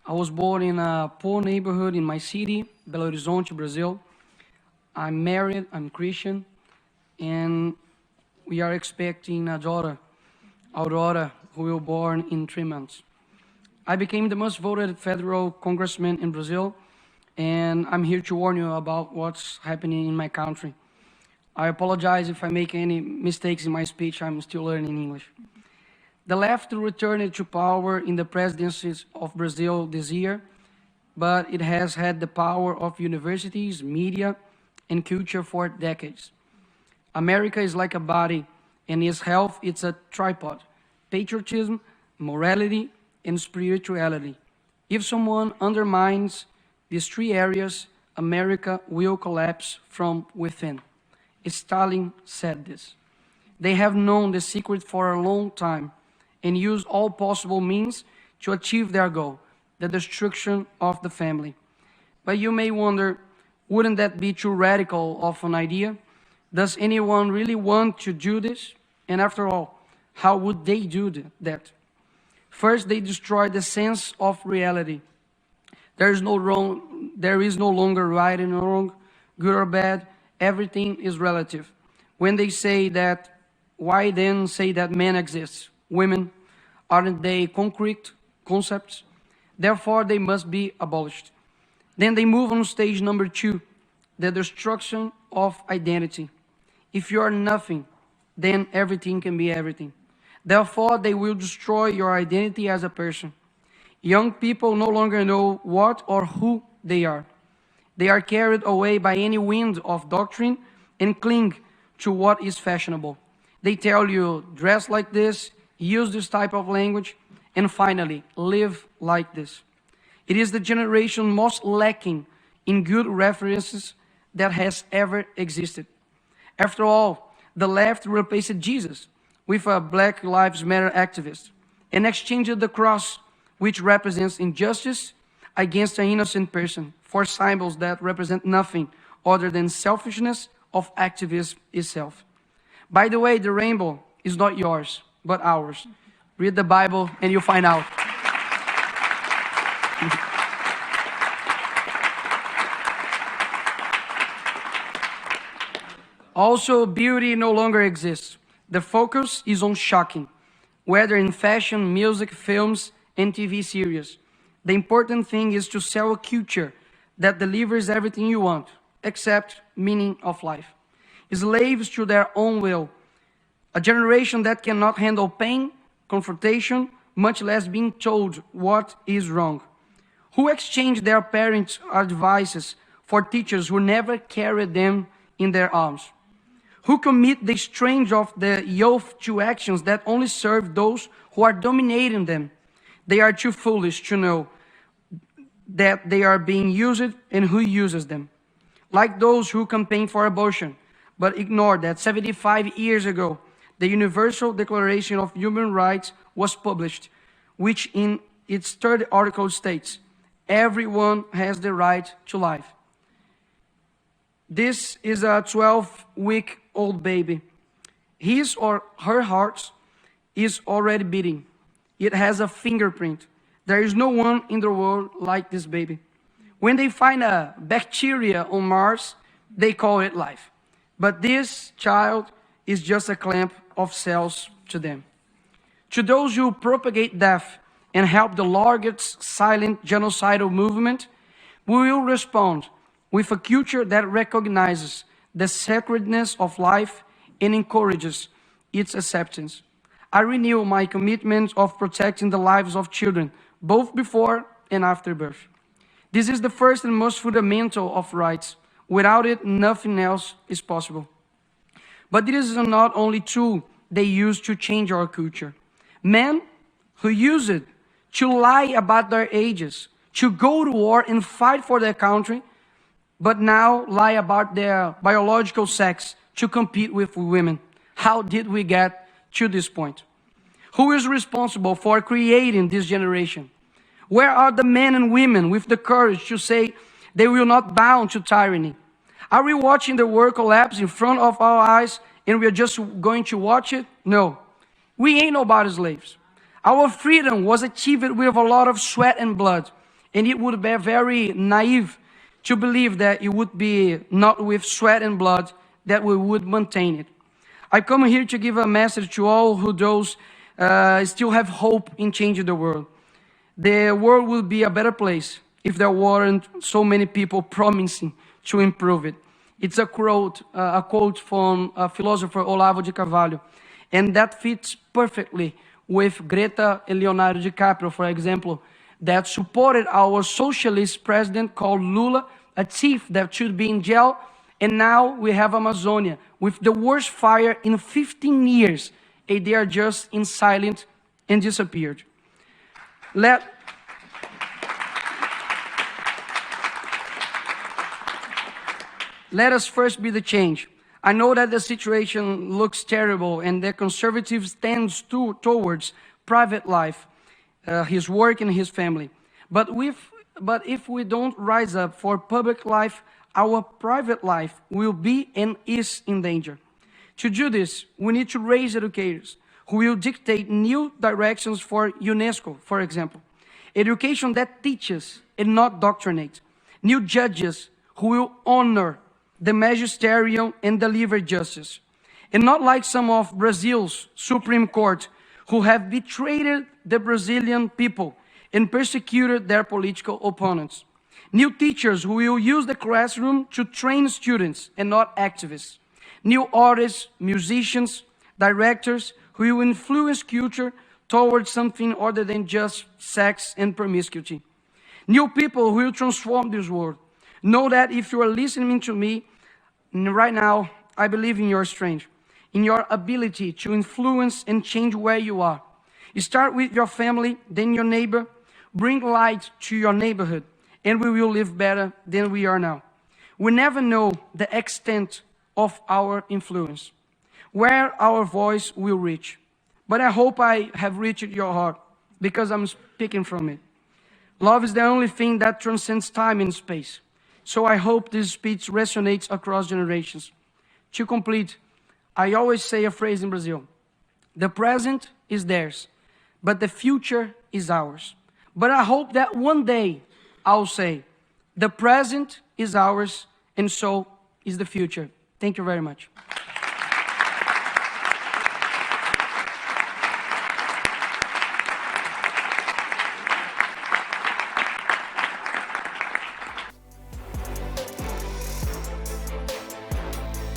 I was born in a poor neighborhood in my city, Belo Horizonte, Brazil. I'm married, I'm Christian, and we are expecting a daughter, Aurora, who will be born in 3 months. I became the most voted federal congressman in Brazil, and I'm here to warn you about what's happening in my country. I apologize if I make any mistakes in my speech. I'm still learning English. The left returned to power in the presidencies of Brazil this year, but it has had the power of universities, media, and culture for decades. America is like a body, and its health is a tripod: patriotism, morality, and spirituality. If someone undermines these 3 areas, America will collapse from within. Stalin said this. They have known the secret for a long time and use all possible means to achieve their goal, the destruction of the family. But you may wonder, wouldn't that be too radical of an idea? Does anyone really want to do this? And after all, how would they do that? First, they destroy the sense of reality. There is no longer right and wrong, good or bad. Everything is relative. When they say that, why then say that men exist? Women, aren't they concrete concepts? Therefore, they must be abolished. Then they move on stage number 2, the destruction of identity. If you are nothing, then everything can be everything. Therefore, they will destroy your identity as a person. Young people no longer know what or who they are. They are carried away by any wind of doctrine and cling to what is fashionable. They tell you, dress like this, use this type of language, and finally, live like this. It is the generation most lacking in good references that has ever existed. After all, the left replaced Jesus with a Black Lives Matter activist and exchanged the cross, which represents injustice, against an innocent person for symbols that represent nothing other than selfishness of activism itself. By the way, the rainbow is not yours, but ours. Read the Bible and you'll find out. Also, beauty no longer exists. The focus is on shocking, whether in fashion, music, films, and TV series. The important thing is to sell a culture that delivers everything you want, except meaning of life. Slaves to their own will. A generation that cannot handle pain, confrontation, much less being told what is wrong. Who exchange their parents' advices for teachers who never carried them in their arms? Who commit the strange of the youth to actions that only serve those who are dominating them? They are too foolish to know that they are being used and who uses them. Like those who campaign for abortion, but ignore that 75 years ago, the Universal Declaration of Human Rights was published, which in its 3rd article states, everyone has the right to life. This is a 12-week-old baby. His or her heart is already beating. It has a fingerprint. There is no one in the world like this baby. When they find a bacteria on Mars, they call it life. But this child is just a clump of cells to them. To those who propagate death and help the largest silent genocidal movement, we will respond with a culture that recognizes the sacredness of life and encourages its acceptance. I renew my commitment of protecting the lives of children, both before and after birth. This is the first and most fundamental of rights. Without it, nothing else is possible. But this is not only tool they use to change our culture. Men who use it to lie about their ages, to go to war and fight for their country, but now lie about their biological sex to compete with women. How did we get to this point? Who is responsible for creating this generation? Where are the men and women with the courage to say they will not bow to tyranny? Are we watching the world collapse in front of our eyes and we are just going to watch it? No, we ain't nobody's slaves. Our freedom was achieved with a lot of sweat and blood. And it would be very naive to believe that it would be not with sweat and blood that we would maintain it. I come here to give a message to all who those still have hope in changing the world. The world will be a better place if there weren't so many people promising to improve it. It's a quote from philosopher Olavo de Carvalho, and that fits perfectly with Greta and Leonardo DiCaprio, for example, that supported our socialist president called Lula, a thief that should be in jail, and now we have Amazonia with the worst fire in 15 years, and they are just in silence and disappeared. Let us first be the change. I know that the situation looks terrible and the conservatives tend towards private life, his work and his family. But if we don't rise up for public life, our private life will be and is in danger. To do this, we need to raise educators who will dictate new directions for UNESCO, for example. Education that teaches and not doctrinate. New judges who will honor the magisterium and deliver justice. And not like some of Brazil's Supreme Court who have betrayed the Brazilian people and persecuted their political opponents. New teachers who will use the classroom to train students and not activists. New artists, musicians, directors who will influence culture towards something other than just sex and promiscuity. New people who will transform this world. Know that if you are listening to me right now, I believe in your strength, in your ability to influence and change where you are. You start with your family, then your neighbor. Bring light to your neighborhood, and we will live better than we are now. We never know the extent of our influence, where our voice will reach. But I hope I have reached your heart, because I'm speaking from it. Love is the only thing that transcends time and space. So I hope this speech resonates across generations. To complete, I always say a phrase in Brazil. The present is theirs, but the future is ours. But I hope that one day I'll say, the present is ours, and so is the future. Thank you very much.